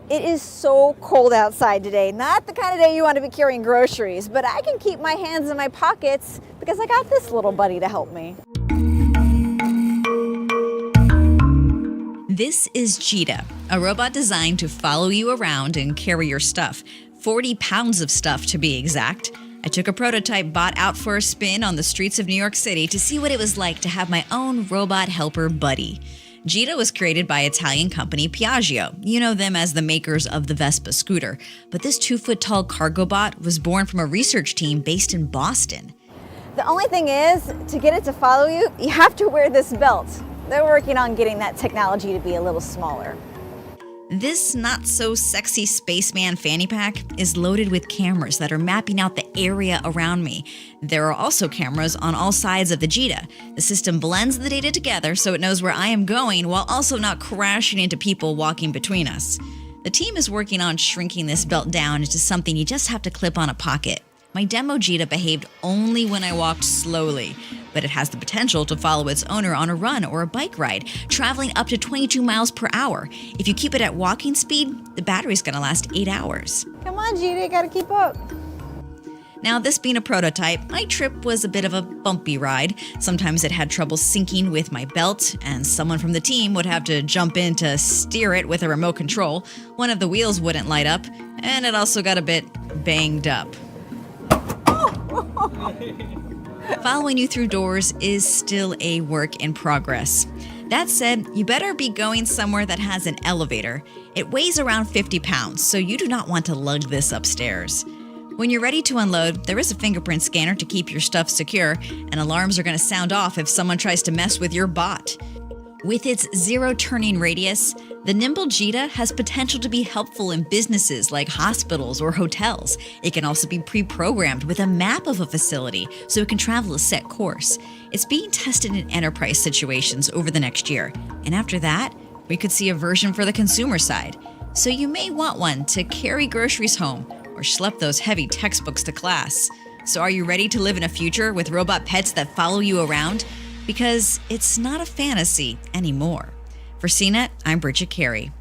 It is so cold outside today. Not the kind of day you want to be carrying groceries, but I can keep my hands in my pockets because I got this little buddy to help me. This is GITA, a robot designed to follow you around and carry your stuff. 40 pounds of stuff to be exact. I took a prototype bot out for a spin on the streets of New York City to see what it was like to have my own robot helper buddy. GITA was created by Italian company Piaggio. You know them as the makers of the Vespa scooter. But this 2-foot-tall cargo bot was born from a research team based in Boston. The only thing is, to get it to follow you, you have to wear this belt. They're working on getting that technology to be a little smaller. This not-so-sexy spaceman fanny pack is loaded with cameras that are mapping out the area around me. There are also cameras on all sides of the GITA. The system blends the data together so it knows where I am going while also not crashing into people walking between us. The team is working on shrinking this belt down into something you just have to clip on a pocket. My demo GITA behaved only when I walked slowly, but it has the potential to follow its owner on a run or a bike ride, traveling up to 22 miles per hour. If you keep it at walking speed, the battery's gonna last 8 hours. Come on, GITA, you gotta keep up. Now, this being a prototype, my trip was a bit of a bumpy ride. Sometimes it had trouble syncing with my belt, and someone from the team would have to jump in to steer it with a remote control. One of the wheels wouldn't light up, and it also got a bit banged up. Following you through doors is still a work in progress. That said, you better be going somewhere that has an elevator. It weighs around 50 pounds, so you do not want to lug this upstairs. When you're ready to unload, there is a fingerprint scanner to keep your stuff secure, and alarms are going to sound off if someone tries to mess with your bot. With its zero turning radius, the nimble GITA has potential to be helpful in businesses like hospitals or hotels. It can also be pre-programmed with a map of a facility so it can travel a set course. It's being tested in enterprise situations over the next year. And after that, we could see a version for the consumer side. So you may want one to carry groceries home or schlep those heavy textbooks to class. So are you ready to live in a future with robot pets that follow you around? Because it's not a fantasy anymore. For CNET, I'm Bridget Carey.